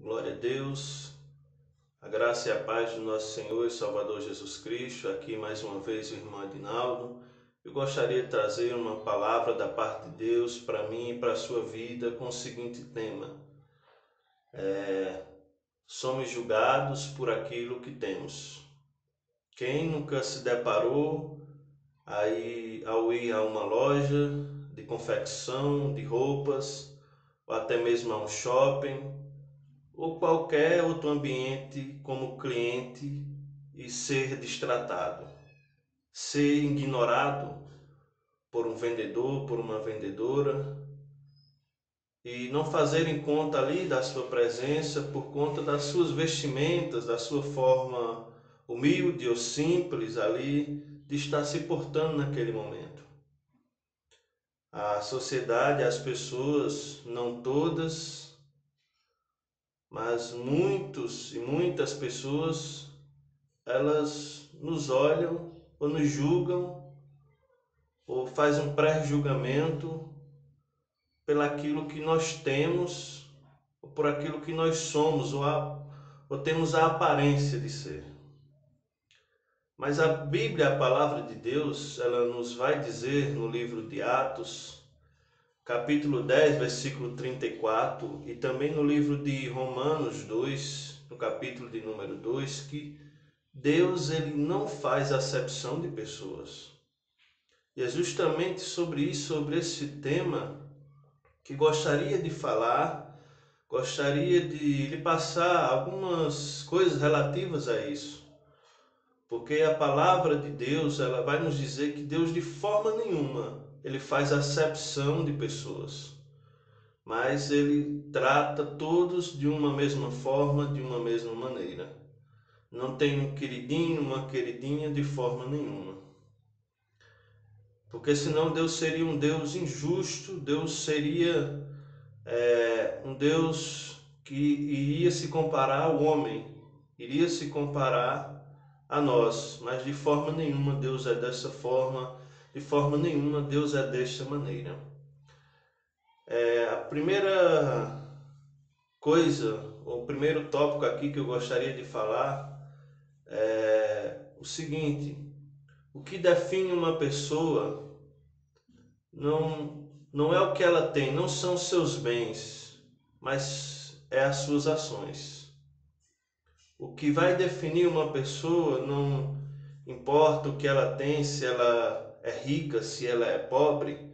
Glória a Deus, a graça e a paz do nosso Senhor e Salvador Jesus Cristo. Aqui mais uma vez o irmão Adinaldo. Eu gostaria de trazer uma palavra da parte de Deus para mim e para a sua vida com o seguinte tema. Somos julgados por aquilo que temos. Quem nunca se deparou ao ir a uma loja de confecção, de roupas, ou até mesmo a um shopping, ou qualquer outro ambiente como cliente e ser destratado, ser ignorado por um vendedor, por uma vendedora e não fazerem conta ali da sua presença por conta das suas vestimentas, da sua forma humilde ou simples ali de estar se portando naquele momento. A sociedade, as pessoas, não todas, mas muitos e muitas pessoas, elas nos olham ou nos julgam ou faz um pré-julgamento pelaquilo que nós temos ou por aquilo que nós somos ou temos a aparência de ser. Mas a Bíblia, a palavra de Deus, ela nos vai dizer no livro de Atos, capítulo 10, versículo 34, e também no livro de Romanos 2, no capítulo de número 2, que Deus ele não faz acepção de pessoas. E é justamente sobre isso, sobre esse tema, que gostaria de falar, gostaria de lhe passar algumas coisas relativas a isso. Porque a palavra de Deus, ela vai nos dizer que Deus de forma nenhuma, ele faz acepção de pessoas. Mas ele trata todos de uma mesma forma, de uma mesma maneira. Não tem um queridinho, uma queridinha de forma nenhuma. Porque senão Deus seria um Deus injusto, Deus seria um Deus que iria se comparar ao homem, iria se comparar a nós, mas de forma nenhuma Deus é dessa forma, de forma nenhuma Deus é desta maneira. A primeira coisa, o primeiro tópico aqui que eu gostaria de falar é o seguinte: o que define uma pessoa não é o que ela tem, não são seus bens, mas é as suas ações. O que vai definir uma pessoa não importa o que ela tem, se ela é rica, se ela é pobre,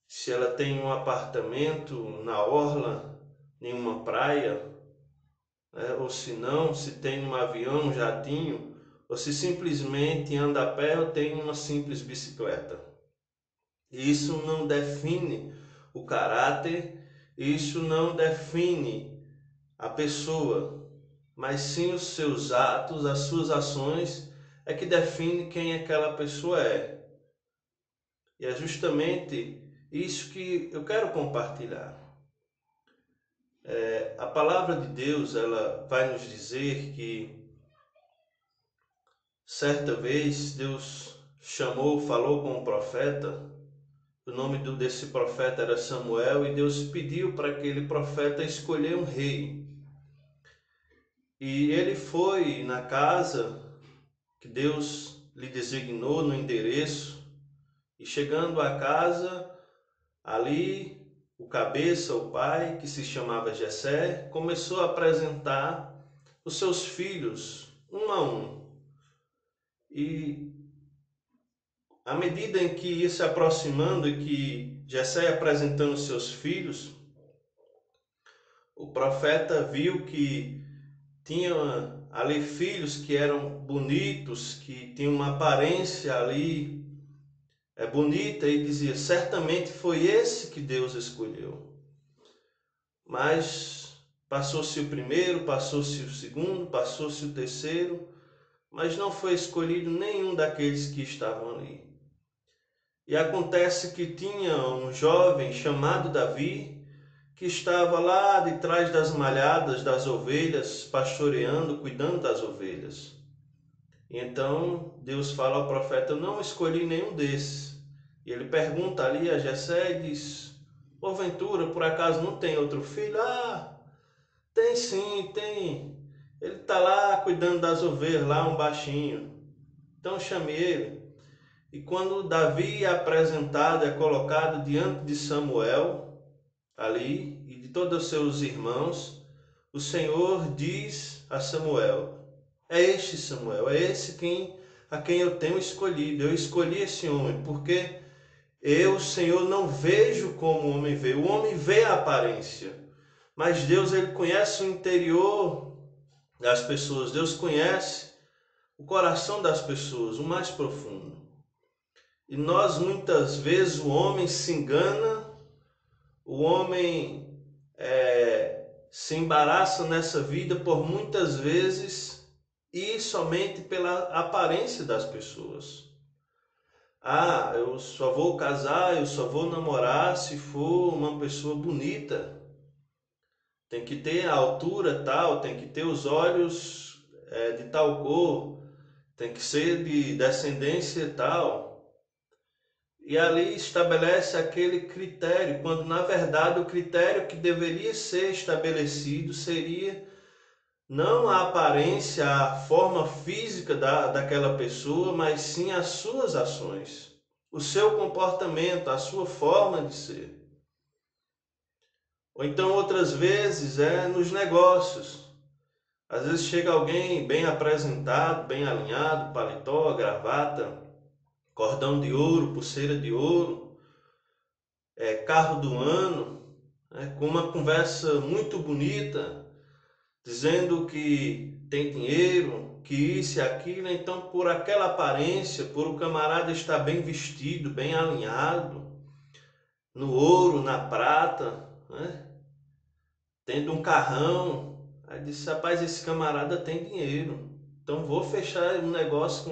se ela tem um apartamento na orla, em uma praia, ou se não, se tem um avião, um jatinho, ou se simplesmente anda a pé ou tem uma simples bicicleta. Isso não define o caráter, isso não define a pessoa, mas sim os seus atos, as suas ações é que define quem aquela pessoa é. E é justamente isso que eu quero compartilhar. A palavra de Deus, ela vai nos dizer que certa vez Deus falou com o profeta. O nome desse profeta era Samuel, e Deus pediu para aquele profeta escolher um rei. E ele foi na casa que Deus lhe designou, no endereço, e chegando à casa, ali o cabeça, o pai, que se chamava Jessé, começou a apresentar os seus filhos, um a um. E à medida em que ia se aproximando e que Jessé ia apresentando os seus filhos, o profeta viu que tinha ali filhos que eram bonitos, que tinham uma aparência ali bonita, e dizia: certamente foi esse que Deus escolheu. Mas passou-se o primeiro, passou-se o segundo, passou-se o terceiro, mas não foi escolhido nenhum daqueles que estavam ali. E acontece que tinha um jovem chamado Davi, que estava lá de trás das malhadas das ovelhas, pastoreando, cuidando das ovelhas. E então Deus fala ao profeta: eu não escolhi nenhum desses. E ele pergunta ali a Jessé e diz: porventura, por acaso não tem outro filho? Tem sim, tem. Ele está lá cuidando das ovelhas, lá um baixinho. Então chame ele. E quando Davi é apresentado, é colocado diante de Samuel, ali, e de todos os seus irmãos, o Senhor diz a Samuel: é este Samuel, é esse a quem eu tenho escolhido. Eu escolhi esse homem, porque eu, Senhor, não vejo como o homem vê. O homem vê a aparência, mas Deus, ele conhece o interior das pessoas. Deus conhece o coração das pessoas, o mais profundo. E nós, muitas vezes, o homem se engana, o homem se embaraça nessa vida por muitas vezes e somente pela aparência das pessoas. Ah, eu só vou casar, eu só vou namorar se for uma pessoa bonita. Tem que ter a altura tal, tem que ter os olhos de tal cor, tem que ser de descendência tal. E ali estabelece aquele critério, quando na verdade o critério que deveria ser estabelecido seria não a aparência, a forma física daquela pessoa, mas sim as suas ações, o seu comportamento, a sua forma de ser. Ou então outras vezes nos negócios. Às vezes chega alguém bem apresentado, bem alinhado, paletó, gravata, cordão de ouro, pulseira de ouro, carro do ano, com uma conversa muito bonita, dizendo que tem dinheiro, que isso e aquilo. Então, por aquela aparência, por o camarada estar bem vestido, bem alinhado, no ouro, na prata, tendo um carrão, aí disse: rapaz, esse camarada tem dinheiro, então vou fechar um negócio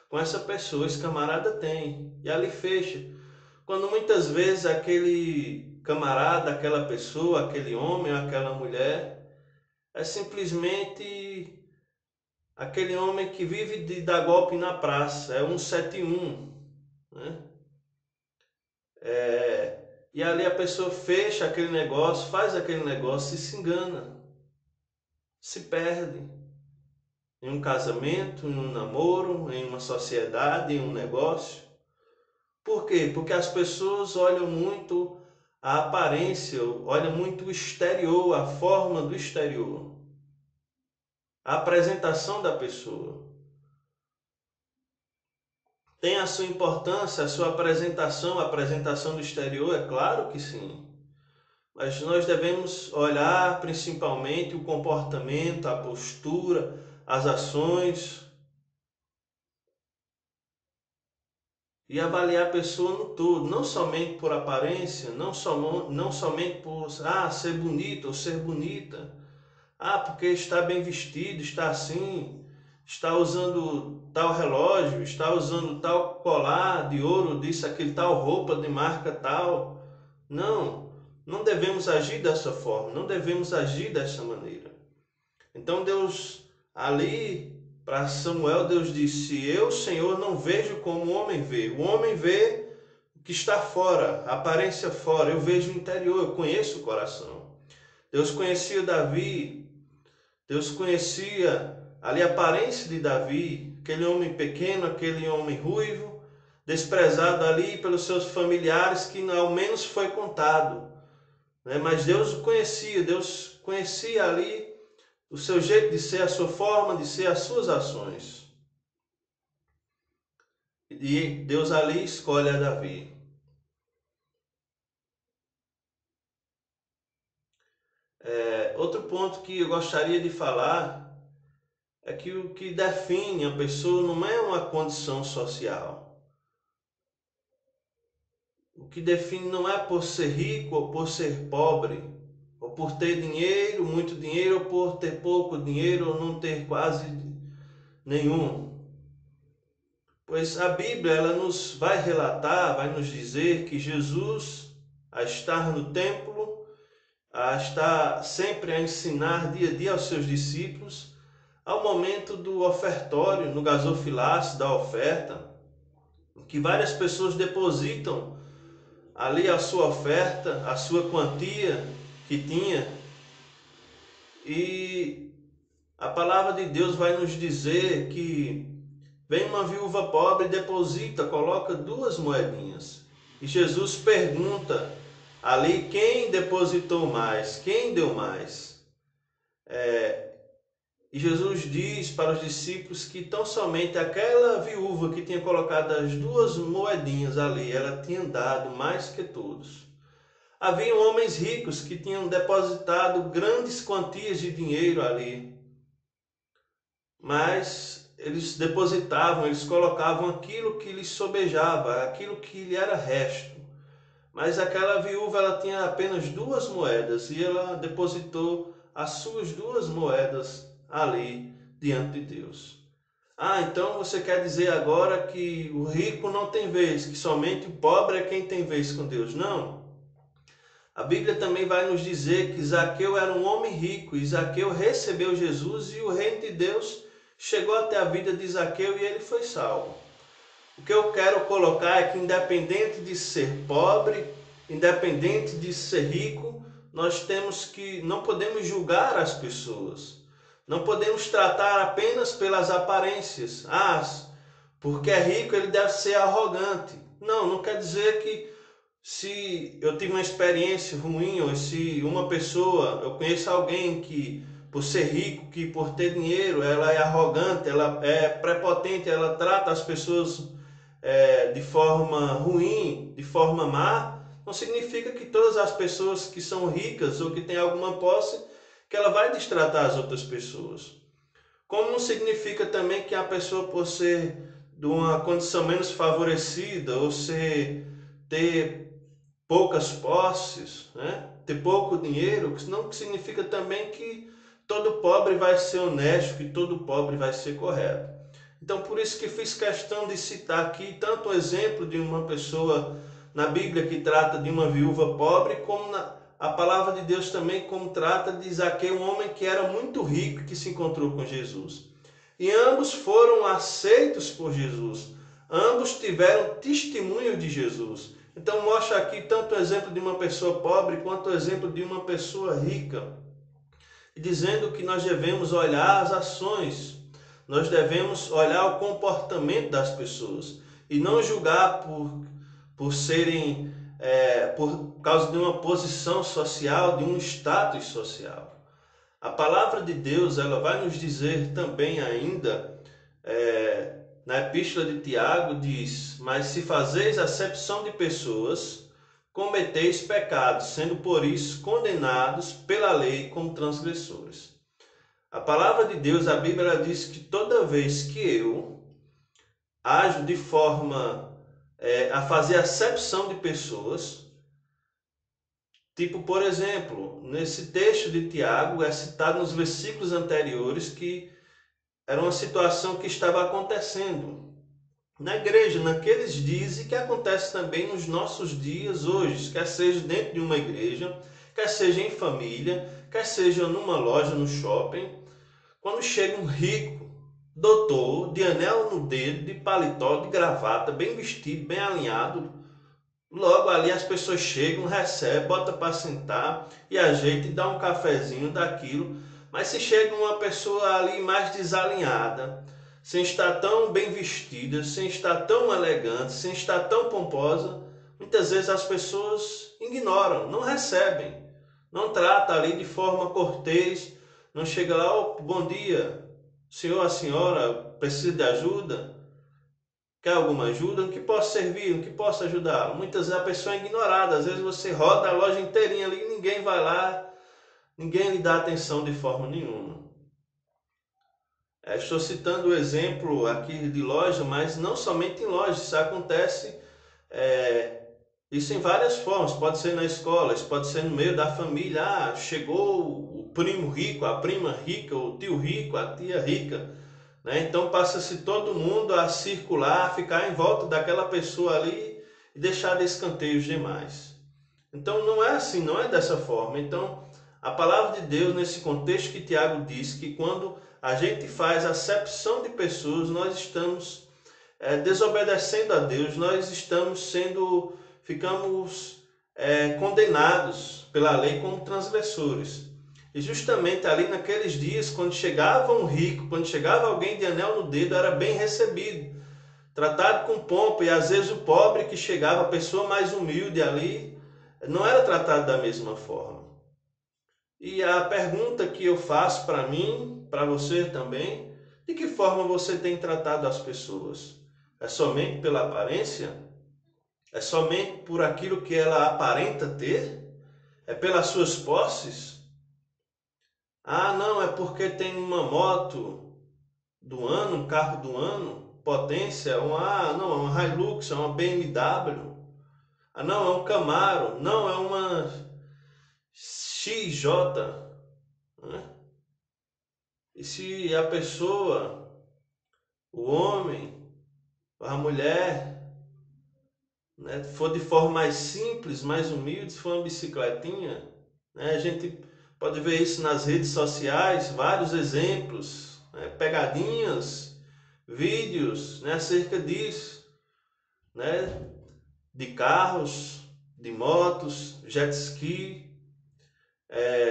com essa pessoa, esse camarada tem. E ali fecha. Quando muitas vezes aquele camarada, aquela pessoa, aquele homem, aquela mulher, é simplesmente aquele homem que vive de dar golpe na praça, é 171, né? E ali a pessoa fecha aquele negócio, faz aquele negócio e se engana, se perde em um casamento, em um namoro, em uma sociedade, em um negócio. Por quê? Porque as pessoas olham muito a aparência, olham muito o exterior, a forma do exterior, a apresentação da pessoa. Tem a sua importância, a sua apresentação, a apresentação do exterior, é claro que sim. Mas nós devemos olhar principalmente o comportamento, a postura, as ações e avaliar a pessoa no todo, não somente por aparência, não somente por ser bonito ou ser bonita. Porque está bem vestido, está assim, está usando tal relógio, está usando tal colar de ouro, disso, aquele, tal roupa de marca tal. Não, não devemos agir dessa forma, não devemos agir dessa maneira. Então Deus, ali para Samuel, Deus disse: eu, Senhor, não vejo como o homem vê. O homem vê o que está fora, a aparência fora. Eu vejo o interior, eu conheço o coração. Deus conhecia Davi. Deus conhecia ali a aparência de Davi, aquele homem pequeno, aquele homem ruivo, desprezado ali pelos seus familiares, que ao menos foi contado, né? Mas Deus Deus conhecia ali o seu jeito de ser, a sua forma de ser, as suas ações. E Deus ali escolhe a Davi. Outro ponto que eu gostaria de falar é que o que define a pessoa não é uma condição social. O que define não é por ser rico ou por ser pobre, ou por ter dinheiro, muito dinheiro, ou por ter pouco dinheiro, ou não ter quase nenhum. Pois a Bíblia ela nos vai relatar, vai nos dizer que Jesus, a estar no templo, a estar sempre a ensinar dia a dia aos seus discípulos, ao momento do ofertório, no gasofilácio da oferta, que várias pessoas depositam ali a sua oferta, a sua quantia que tinha, E a palavra de Deus vai nos dizer que vem uma viúva pobre e deposita, coloca 2 moedinhas. E Jesus pergunta ali quem depositou mais, quem deu mais. E Jesus diz para os discípulos que tão somente aquela viúva que tinha colocado as 2 moedinhas ali, ela tinha dado mais que todos. Haviam homens ricos que tinham depositado grandes quantias de dinheiro ali, mas eles depositavam, eles colocavam aquilo que lhes sobejava, aquilo que lhe era resto. Mas aquela viúva, ela tinha apenas 2 moedas e ela depositou as suas 2 moedas ali diante de Deus. Ah, então você quer dizer agora que o rico não tem vez, que somente o pobre é quem tem vez com Deus? Não. A Bíblia também vai nos dizer que Zaqueu era um homem rico e Zaqueu recebeu Jesus e o reino de Deus chegou até a vida de Zaqueu e ele foi salvo. O que eu quero colocar é que independente de ser pobre, independente de ser rico, nós não podemos julgar as pessoas. Não podemos tratar apenas pelas aparências. Ah, porque é rico ele deve ser arrogante. Não quer dizer que se eu tive uma experiência ruim ou se uma pessoa, eu conheço alguém que por ser rico, que por ter dinheiro, ela é arrogante, ela é prepotente, ela trata as pessoas de forma ruim, de forma má, não significa que todas as pessoas que são ricas ou que têm alguma posse, que ela vai destratar as outras pessoas. Como não significa também que a pessoa, por ser de uma condição menos favorecida ou ter poucas posses, né? Ter pouco dinheiro, não significa também que todo pobre vai ser honesto, que todo pobre vai ser correto. Então, por isso que fiz questão de citar aqui tanto o exemplo de uma pessoa na Bíblia que trata de uma viúva pobre, como a palavra de Deus também como trata de Zaqueu, um homem que era muito rico que se encontrou com Jesus. E ambos foram aceitos por Jesus. Ambos tiveram testemunho de Jesus. Então mostra aqui tanto o exemplo de uma pessoa pobre quanto o exemplo de uma pessoa rica. E dizendo que nós devemos olhar as ações, nós devemos olhar o comportamento das pessoas e não julgar por serem, por causa de uma posição social, de um status social. A palavra de Deus, ela vai nos dizer também ainda, na epístola de Tiago diz: mas se fazeis acepção de pessoas, cometeis pecados, sendo por isso condenados pela lei como transgressores. A palavra de Deus, a Bíblia, ela diz que toda vez que eu ajo de forma a fazer acepção de pessoas, tipo, por exemplo, nesse texto de Tiago, é citado nos versículos anteriores que era uma situação que estava acontecendo na igreja, naqueles dias, e que acontece também nos nossos dias hoje, quer seja dentro de uma igreja, quer seja em família, quer seja numa loja, no shopping. Quando chega um rico, doutor, de anel no dedo, de paletó, de gravata, bem vestido, bem alinhado, logo ali as pessoas chegam, recebem, bota para sentar e ajeita e dá um cafezinho daquilo. Mas se chega uma pessoa ali mais desalinhada, sem estar tão bem vestida, sem estar tão elegante, sem estar tão pomposa, muitas vezes as pessoas ignoram, não recebem, não trata ali de forma cortês, não chega lá, oh, bom dia, senhor, a senhora, precisa de ajuda? Quer alguma ajuda? No que posso servir? No que posso ajudar? Muitas vezes a pessoa é ignorada. Às vezes você roda a loja inteirinha ali e ninguém vai lá, ninguém lhe dá atenção de forma nenhuma. Estou citando o exemplo aqui de loja, mas não somente em loja. Isso acontece isso em várias formas. Pode ser na escola, isso pode ser no meio da família. Ah, chegou o primo rico, a prima rica, o tio rico, a tia rica. Né? Então passa-se todo mundo a circular, a ficar em volta daquela pessoa ali e deixar de escanteio os demais. Então não é assim, não é dessa forma. Então a palavra de Deus, nesse contexto que Tiago diz, que quando a gente faz acepção de pessoas, nós estamos desobedecendo a Deus, nós ficamos condenados pela lei como transgressores. E justamente ali naqueles dias, quando chegava um rico, quando chegava alguém de anel no dedo, era bem recebido, tratado com pompa. E às vezes o pobre que chegava, a pessoa mais humilde ali, não era tratado da mesma forma. E a pergunta que eu faço para mim, para você também, de que forma você tem tratado as pessoas? É somente pela aparência? É somente por aquilo que ela aparenta ter? É pelas suas posses? Ah, não, é porque tem uma moto do ano, um carro do ano, potência, não, é uma Hilux, é uma BMW. Ah, não, é um Camaro, não, é uma XJ, né? E se a pessoa, o homem, a mulher, né, for de forma mais simples, mais humilde, se for uma bicicletinha, né, a gente pode ver isso nas redes sociais, vários exemplos, né, pegadinhas, vídeos, né, acerca disso, né, de carros, de motos, jet ski,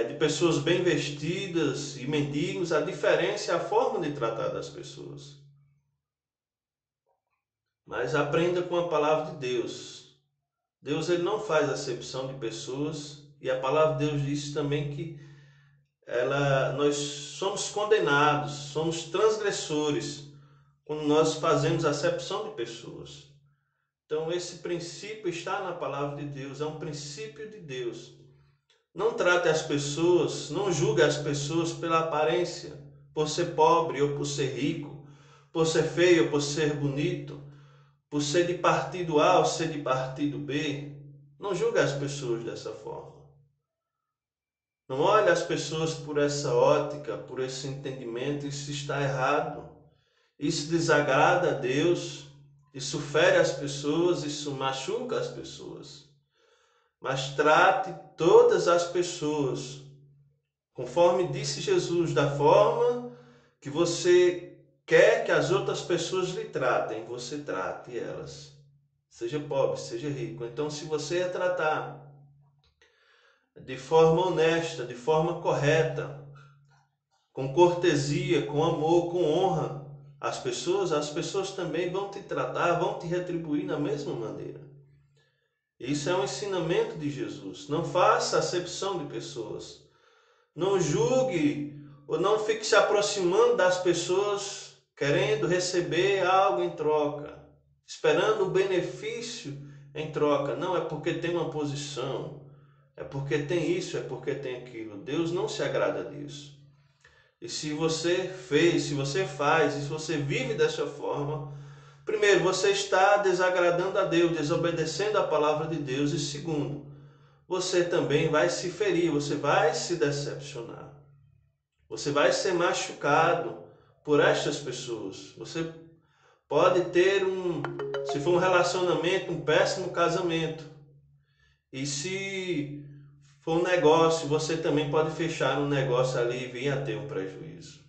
de pessoas bem vestidas e mendigos. A diferença é a forma de tratar das pessoas. Mas aprenda com a palavra de Deus. Deus ele não faz acepção de pessoas, e a palavra de Deus diz também que nós somos condenados, somos transgressores quando nós fazemos acepção de pessoas. Então esse princípio está na palavra de Deus, é um princípio de Deus. Não trate as pessoas, não julgue as pessoas pela aparência, por ser pobre ou por ser rico, por ser feio ou por ser bonito, por ser de partido A ou ser de partido B. Não julgue as pessoas dessa forma. Não olhe as pessoas por essa ótica, por esse entendimento. Isso está errado. Isso desagrada a Deus. Isso fere as pessoas, isso machuca as pessoas. Mas trate todas as pessoas, conforme disse Jesus, da forma que você quer que as outras pessoas lhe tratem, você trate elas. Seja pobre, seja rico. Então, se você é tratar de forma honesta, de forma correta, com cortesia, com amor, com honra, as pessoas também vão te tratar, vão te retribuir da mesma maneira. Isso é um ensinamento de Jesus. Não faça acepção de pessoas. Não julgue ou não fique se aproximando das pessoas querendo receber algo em troca, esperando o benefício em troca. Não, é porque tem uma posição, é porque tem isso, é porque tem aquilo. Deus não se agrada disso. E se você fez, se você faz, e se você vive dessa forma, primeiro, você está desagradando a Deus, desobedecendo a palavra de Deus. E segundo, você também vai se ferir, você vai se decepcionar. Você vai ser machucado por estas pessoas. Você pode ter se for um relacionamento, um péssimo casamento. E se for um negócio, você também pode fechar um negócio ali e vir a ter um prejuízo.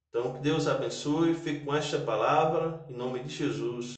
Então, que Deus abençoe. Fique com esta palavra, em nome de Jesus.